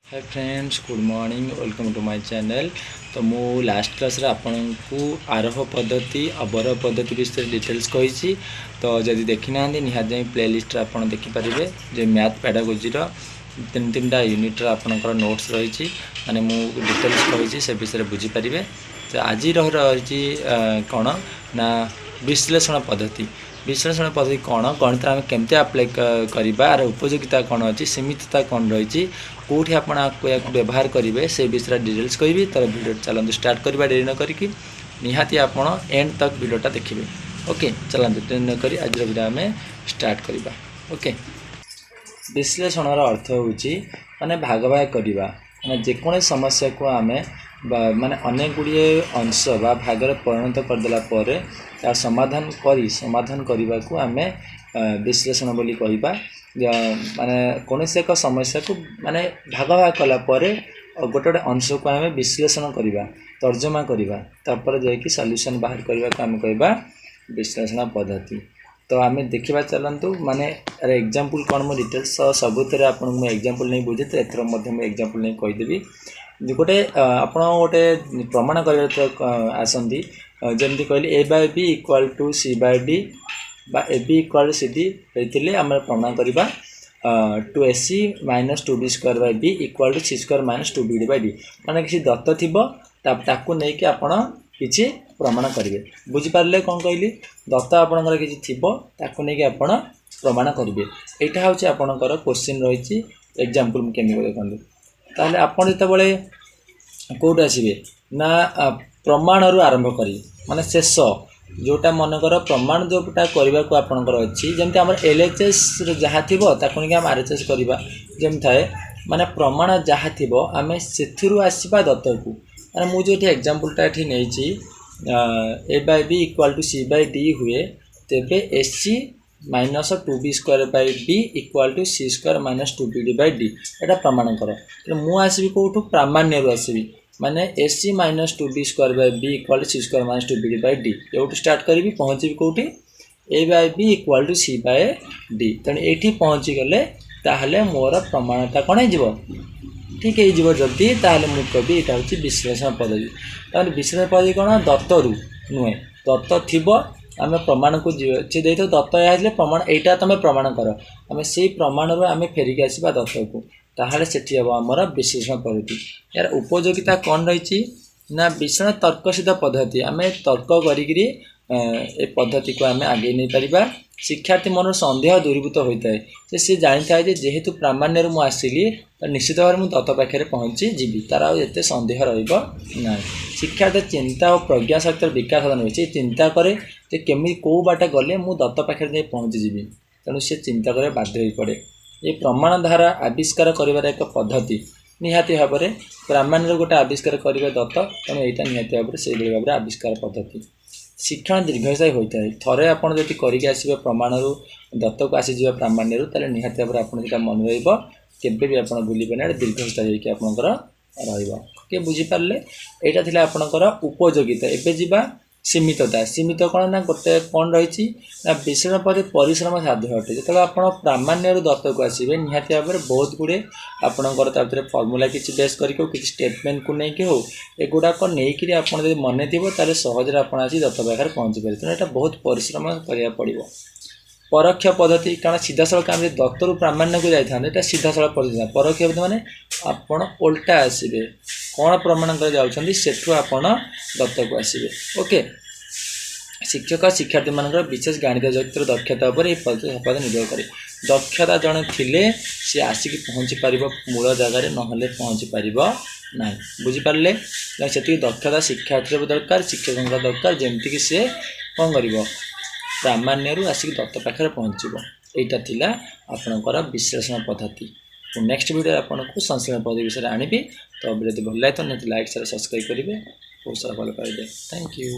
Hi friends, good morning, welcome to my channel. तो मु last class रे आपन को आरोह पद्धति अवरोह पद्धति विषय डिटेल्स कही। तो जदि देखी ना निहात जाई प्लेलिस्ट रे आपन देखि परिबे जे मैथ पेडागोजी रो तीन तीनटा यूनिट रे आपनकर नोट्स रही माने मु डिटेल्स कही से विषय बुझी परिबे। तो आज रही कौन ना विश्लेषण पद्धति। विश्लेषण पद्धति कौन गणित आम केमती आप्लाय कर उपयोगिता कौन अच्छी सीमितता कौन रही कौटी आप व्यवहार करेंगे से विषय डिटेल्स कहि। तर वीडियो चलते स्टार्ट करवा डेरी न करी निहाती आप एंड तक वीडियोटा देखिए। ओके, चलते डेरी न करी आज वीडियो आम स्टार्ट करवा। ओके, विश्लेषण अर्थ हूँ माने भाग भाग करवा माने जेकोसी समस्या को आम माने अनेक गुड़िए अंश बा भागर परिणत करदेला तार समाधान करने को आम विश्लेषण बोली कहबा। माने कौन एक समस्या को माने भाग भाग कला गोटे गोटे अंश को आम विश्लेषण करवा तर्जमा करवा तापर जाकि सॉल्यूशन बाहर करने को आम कहबा विश्लेषण पद्धति। तो आम देखा चलतु माने अरे एग्जांपल कौन मो डिटेल्स सबुत आपको एग्जांपल नहीं बुझे तो एथर मुझे एग्जांपल नहीं कहीदेवी। गोटे आप गोटे प्रमाण कर आसती जमी कहली A by B equal to C by D बा A B equal to C D होते आम प्रमाण करवा 2ac minus 2b square by B equal to C square minus 2bd by D. मैंने किसी दत्त थी नहीं आपड़ किसी प्रमाण करेंगे। बुझीपारे कौन कहली दत्त आपणकर किसी थी नहीं आप प्रमाण करेंगे। यहाँ हूँ आपणकर क्वेश्चन रही एग्जांपल केमी देखते ताहले आपन जितेबाला कौट आसबे ना प्रमाण रू आरंभ करी माने शेष जोटा मनकर प्रमाण जोटा करने को आपणकर अच्छी जमी आम एलएचएस जहाँ थी नहीं आम आरएचएस करवा जमी थाए माने प्रमाण जहाँ थी आम से आसवा दत्त को माने मुझे एग्जांपलटा ये नहीं A by B equal to C by D हुए तेबे AC minus 2b square by B equal to C square minus 2bd by D एटा प्रमाण कर। मु आसबी कौटू प्रामाण्य आसबी माने AC minus 2b square by B equal to C square minus 2bd by D एवटू स्टार्ट करी पहुँची कौटी A by B equal to C by D. तेणु ये पहुँची गले ताहले मोर प्रमाणता कौन हो ठीक है जदि ताहले मु कवि यहाँ हूँ विश्लेषण पद्धति। ताहले विश्लेषण पद्धति कौन दत्तरू नुहे दत्त थी आम प्रमाण को सी दे दत्त आए प्रमाण यहाँ तुम प्रमाण कर आम से प्रमाण आम फेरिक आसवा दत्त को ताहले सेठी हम आमर विश्लेषण पद्धति। यार उपयोगिता कौन रही ना विश्लेषण तर्कसिद्ध पद्धति आम तर्क करी पद्धति को आम आगे नहीं पारिबा। शिक्षार्थी मन सन्देह दूरीभूत होता है सी जानी था जेहेतु प्रामाण्य मुझे आसली निश्चित भाव में दत्त पाखे पहुँची जीवी तार आते सन्देह रहा। शिक्षार्थी चिंता और प्रज्ञा शक्ति विकास साधन हो चिंता करे केमी कौ बाट गले मु दत्त पाखे पहुँची जीवी तेणु सी चिंता करे बाध्य हो पड़े। ये प्रमाण धारा आविष्कार कर एक पद्धति निहाती भाव में प्रामाण्य गोटे आविष्कार करेंगे दत्त तेणु यहाँ निहाती भाव से भाव में आविष्कार पद्धति। शिक्षण दीर्घस्थायी होता है थे आपड़ जब करके आसवे प्रमाण दत्त को आसीज प्रामाण्य तेल निहाती भाव में आपड़ा मन रबे भी आप भूलें ना दीर्घस्थायी होकर रही बुझीपारे। यहाँ थी आपणकर उपयोगिता। एवं जावा सीमितता सीमित कौन ना गोटे कौन रही विश्लेषण पद्धति परिश्रम साध्य अटे जो आप प्रामाण्य दत्त को आसवे निहाती भाव में बहुत गुड़े आपंकर फर्मूला किसी बेस करके किसी स्टेटमेंट को लेकिन हो एगुड़ाक नहीं आप मन थी सहज आप दत्त पाखे पहुँची पारे। तेणु यहाँ बहुत परिश्रम करा पड़ो। परोक्ष पद्धति कारण सीधा सड़क आम दत्तर प्रामाण्य को जाता सीधा सड़क पद्धति परोक्ष पद्धति माने आपण उल्टा आसवे कौन प्रमाण कर जाउछंदी सेठू आपण दत्त को आसवे। ओके, शिक्षक शिक्षार्थी मान विशेष गणित जगत दक्षता पर यह पद्धति निर्भर करे। दक्षता जड़े थिले सी आसिक पहुँची पार मूल जगार ना पहुँची पार ना। बुझीपारे से दक्षता शिक्षार्थी दरकार शिक्षक दरकार जमीक सी कौन कर प्रामाण्य आसिक दत्त पाखे पहुँचब। यहाँ थिला आपणकर विश्लेषण पद्धति। नेक्स्ट वीडियो आपको संश्लेषण पद्धति विषय आनिबी। तो वीडियो भल लगे तो लाइक शेयर सब्सक्राइब करेंगे बहुत सारा फॉलो करेंगे। Thank you.